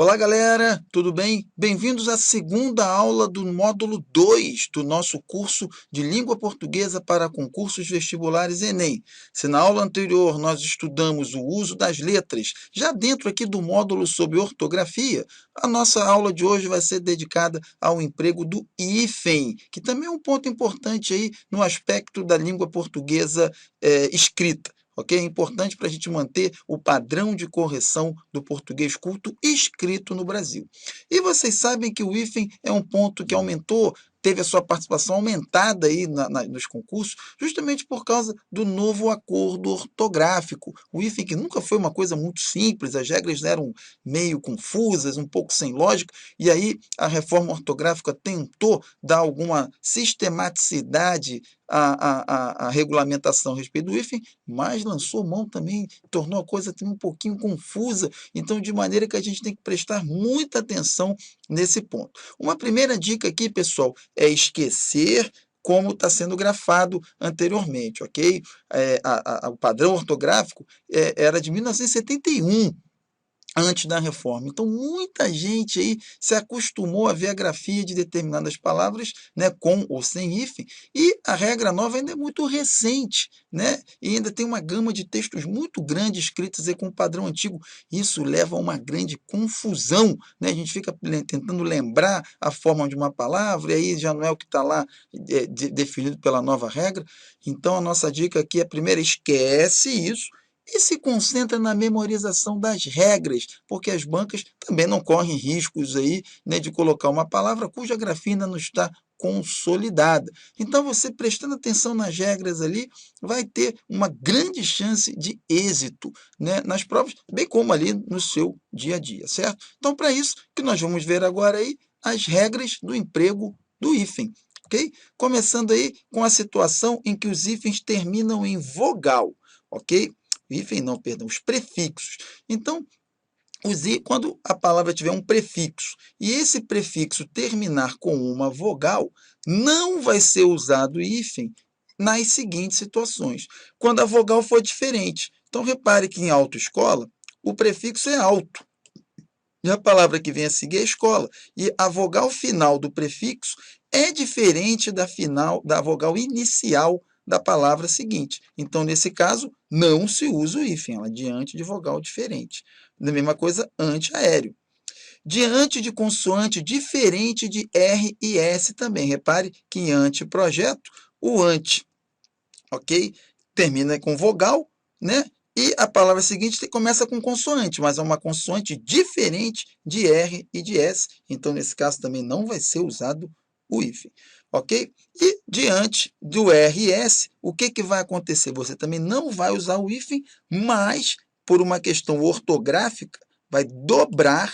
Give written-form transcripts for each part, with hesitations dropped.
Olá, galera, tudo bem? Bem-vindos à segunda aula do módulo 2 do nosso curso de Língua Portuguesa para concursos vestibulares Enem. Se na aula anterior nós estudamos o uso das letras, já dentro aqui do módulo sobre ortografia, a nossa aula de hoje vai ser dedicada ao emprego do hífen, que também é um ponto importante aí no aspecto da língua portuguesa escrita. Ok? É importante para a gente manter o padrão de correção do português culto escrito no Brasil. E vocês sabem que o hífen é um ponto que aumentou, teve a sua participação aumentada aí nos concursos, justamente por causa do novo acordo ortográfico. O hífen, que nunca foi uma coisa muito simples, as regras eram meio confusas, um pouco sem lógica, e aí a reforma ortográfica tentou dar alguma sistematicidade à regulamentação a respeito do hífen, mas lançou mão também, tornou a coisa um pouquinho confusa, então de maneira que a gente tem que prestar muita atenção nesse ponto. Uma primeira dica aqui, pessoal, é esquecer como está sendo grafado anteriormente, ok? O padrão ortográfico era de 1971, antes da reforma. Então, muita gente aí se acostumou a ver a grafia de determinadas palavras, né, com ou sem hífen, e a regra nova ainda é muito recente, né, e ainda tem uma gama de textos muito grande escritos aí com o padrão antigo. Isso leva a uma grande confusão, né, a gente fica tentando lembrar a forma de uma palavra, e aí já não é o que está lá definido pela nova regra. Então, a nossa dica aqui é, primeiro, esquece isso, e se concentra na memorização das regras, porque as bancas também não correm riscos aí, né, de colocar uma palavra cuja grafia ainda não está consolidada. Então, você prestando atenção nas regras ali, vai ter uma grande chance de êxito, né, nas provas, bem como ali no seu dia a dia, certo? Então, para isso que nós vamos ver agora aí as regras do emprego do hífen. Ok? Começando aí com a situação em que os hífens terminam em vogal, ok? Hífen não, perdão, os prefixos. Então, quando a palavra tiver um prefixo e esse prefixo terminar com uma vogal, não vai ser usado hífen nas seguintes situações. Quando a vogal for diferente. Então, repare que em autoescola, o prefixo é alto. E a palavra que vem a seguir é escola. E a vogal final do prefixo é diferente da vogal inicial da palavra seguinte. Então, nesse caso, não se usa o hífen, ela é diante de vogal diferente. Da mesma coisa, antiaéreo. Diante de consoante diferente de R e S também. Repare que em anteprojeto, o ante, ok? Termina com vogal, né? E a palavra seguinte começa com consoante, mas é uma consoante diferente de R e de S. Então, nesse caso, também não vai ser usado o hífen, ok? E diante do R e S, o que vai acontecer? Você também não vai usar o hífen, mas, por uma questão ortográfica, vai dobrar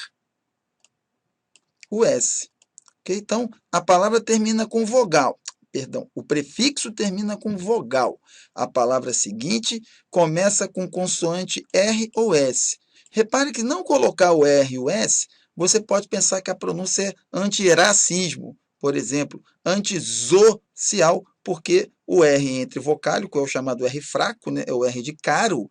o S. Okay? Então, a palavra termina com vogal. Perdão, o prefixo termina com vogal. A palavra seguinte começa com consoante R ou S. Repare que não colocar o R e o S, você pode pensar que a pronúncia é anti-racismo, por exemplo, antissocial, porque o R entre vocálico é o chamado R fraco, né? É o R de caro,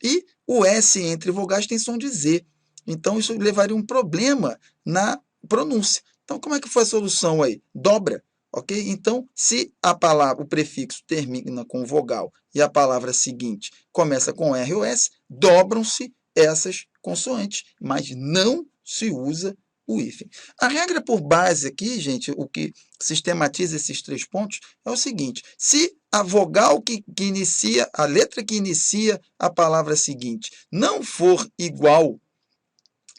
e o S entre vogais tem som de Z. Então, isso levaria um problema na pronúncia. Então, como é que foi a solução aí? Dobra, ok? Então, se a palavra, o prefixo termina com vogal e a palavra seguinte começa com R ou S, dobram-se essas consoantes, mas não se usa o hífen. A regra por base aqui, gente, o que sistematiza esses 3 pontos é o seguinte: se a vogal que inicia, a letra que inicia a palavra seguinte não for igual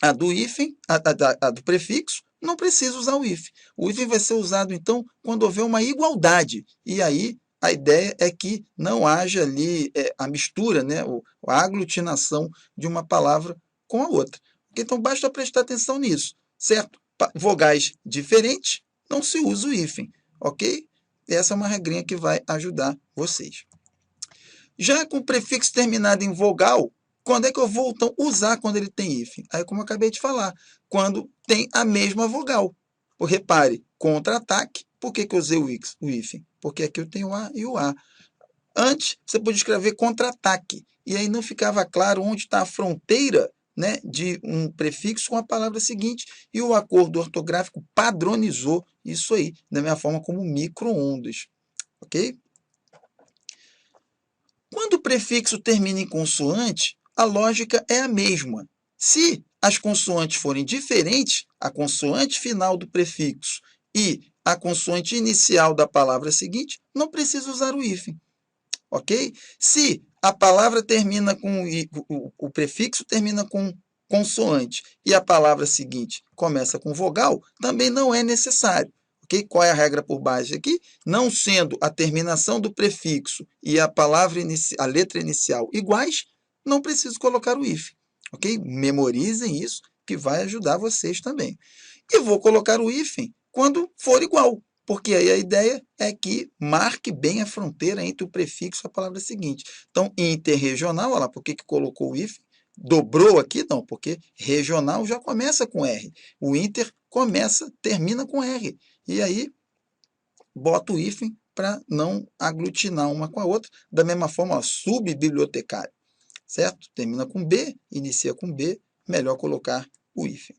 à do hífen, a do prefixo, não precisa usar o hífen. O hífen vai ser usado, então, quando houver uma igualdade. E aí, a ideia é que não haja ali a mistura, né, a aglutinação de uma palavra com a outra. Então, basta prestar atenção nisso, certo? Vogais diferentes, não se usa o hífen, ok? Essa é uma regrinha que vai ajudar vocês. Já com o prefixo terminado em vogal, quando é que eu vou então usar quando ele tem hífen? Aí, como eu acabei de falar, quando tem a mesma vogal. Repare, contra-ataque, por que eu usei o hífen? Porque aqui eu tenho o A e o A. Antes, você podia escrever contra-ataque, e aí não ficava claro onde está a fronteira, né, de um prefixo com a palavra seguinte, e o acordo ortográfico padronizou isso aí, da mesma forma como micro-ondas, ok? Quando o prefixo termina em consoante, a lógica é a mesma. Se as consoantes forem diferentes, a consoante final do prefixo e a consoante inicial da palavra seguinte, não precisa usar o hífen, ok? Se a palavra termina com o prefixo termina com consoante e a palavra seguinte começa com vogal, também não é necessário. Okay? Qual é a regra por base aqui? Não sendo a terminação do prefixo e a a letra inicial iguais, não preciso colocar o hífen. Ok? Memorizem isso, que vai ajudar vocês também. E vou colocar o hífen quando for igual, porque aí a ideia é que marque bem a fronteira entre o prefixo e a palavra seguinte. Então, interregional, olha lá, por que colocou o hífen? Dobrou aqui? Não, porque regional já começa com R. O inter termina com R. E aí, bota o hífen para não aglutinar uma com a outra. Da mesma forma, ó, subbibliotecário, certo? Termina com B, inicia com B, melhor colocar o hífen.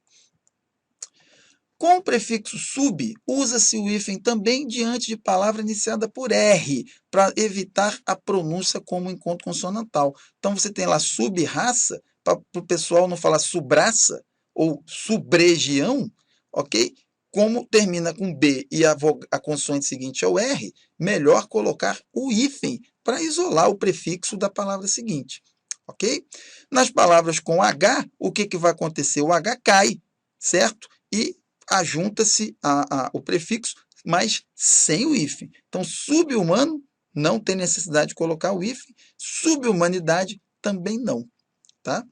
Com o prefixo sub, usa-se o hífen também diante de palavra iniciada por R, para evitar a pronúncia como encontro consonantal. Então, você tem lá sub-raça, para o pessoal não falar subraça ou subregião, ok? Como termina com B e a consoante seguinte é o R, melhor colocar o hífen para isolar o prefixo da palavra seguinte, ok? Nas palavras com H, o que vai acontecer? O H cai, certo? E ajunta-se o prefixo, mas sem o hífen. Então, sub-humano não tem necessidade de colocar o hífen, sub-humanidade também não, tá?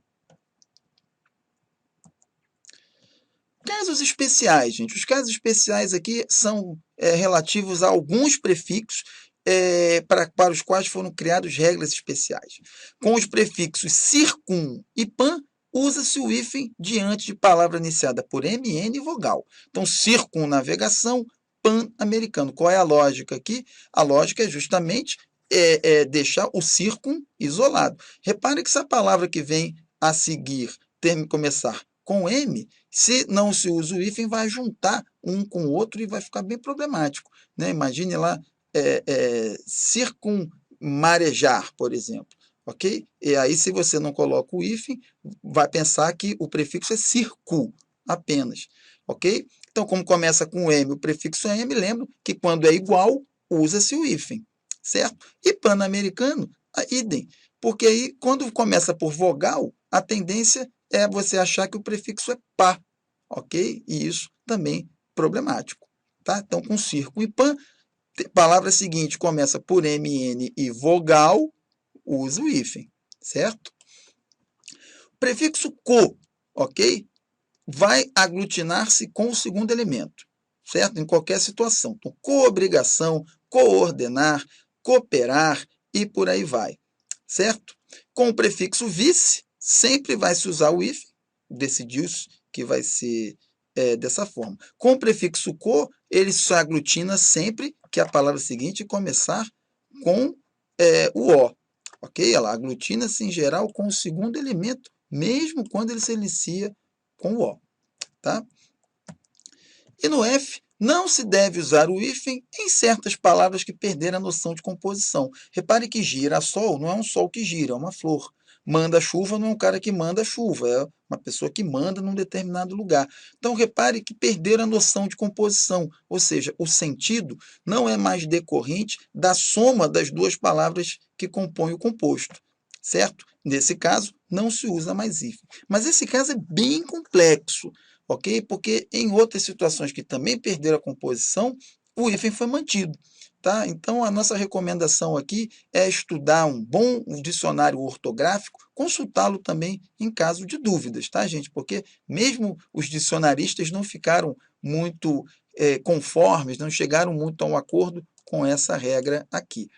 Casos especiais, gente. Os casos especiais aqui são relativos a alguns prefixos para os quais foram criadas regras especiais. Com os prefixos circum e pan, usa-se o hífen diante de palavra iniciada por MN e vogal. Então, circunnavegação, pan-americano. Qual é a lógica aqui? A lógica é justamente deixar o circum isolado. Repare que essa palavra que vem a seguir começar com M, se não se usa o hífen, vai juntar um com o outro e vai ficar bem problemático, né? Imagine lá circunmarejar, por exemplo. Ok? E aí, se você não coloca o hífen, vai pensar que o prefixo é circu, apenas. Ok? Então, como começa com M, o prefixo é M, lembra que quando é igual, usa-se o hífen, certo? E pan-americano, idem. Porque aí, quando começa por vogal, a tendência é você achar que o prefixo é pá, ok? E isso também é problemático, tá? Então, com circo e pan, palavra seguinte começa por MN e vogal, usa o hífen, certo? Prefixo co, ok? Vai aglutinar-se com o segundo elemento, certo? Em qualquer situação. Então, coobrigação, coordenar, cooperar e por aí vai, certo? Com o prefixo vice, sempre vai se usar o hífen, decidiu-se que vai ser dessa forma. Com o prefixo co, ele se aglutina sempre que a palavra seguinte começar com o O, ok? Ela aglutina-se em geral com o segundo elemento, mesmo quando ele se inicia com o O, tá? E no F, não se deve usar o hífen em certas palavras que perderam a noção de composição. Repare que girassol não é um sol que gira, é uma flor. Manda-chuva não é um cara que manda chuva, é uma pessoa que manda num determinado lugar. Então, repare que perderam a noção de composição, ou seja, o sentido não é mais decorrente da soma das duas palavras que compõem o composto, certo? Nesse caso, não se usa mais hífen. Mas esse caso é bem complexo, ok? Porque em outras situações que também perderam a composição, o hífen foi mantido. Tá? Então, a nossa recomendação aqui é estudar um bom dicionário ortográfico, consultá-lo também em caso de dúvidas, tá, gente? Porque mesmo os dicionaristas não ficaram muito conformes, não chegaram muito a um acordo com essa regra aqui.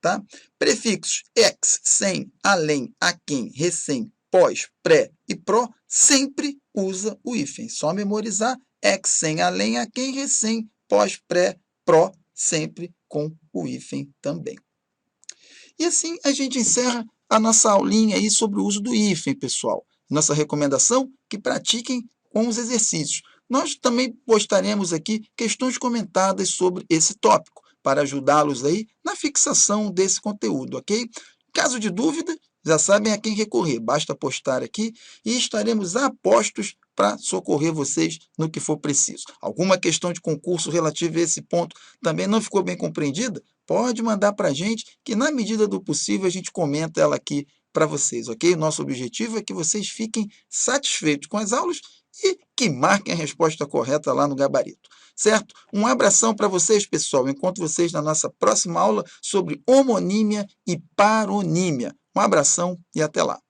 Tá? Prefixos ex, sem, além, aquém, recém, pós, pré e pró sempre usa o hífen. Só memorizar ex, sem, além, aquém, recém, pós, pré, pró, sempre com o hífen também. E assim a gente encerra a nossa aulinha aí sobre o uso do hífen, pessoal. Nossa recomendação? Que pratiquem com os exercícios. Nós também postaremos aqui questões comentadas sobre esse tópico, para ajudá-los aí na fixação desse conteúdo, ok? Caso de dúvida, já sabem a quem recorrer, basta postar aqui e estaremos a postos para socorrer vocês no que for preciso. Alguma questão de concurso relativa a esse ponto também não ficou bem compreendida? Pode mandar para a gente, que na medida do possível a gente comenta ela aqui para vocês, ok? Nosso objetivo é que vocês fiquem satisfeitos com as aulas e que marquem a resposta correta lá no gabarito, certo? Um abração para vocês, pessoal. Encontro vocês na nossa próxima aula sobre homonímia e paronímia. Um abração e até lá.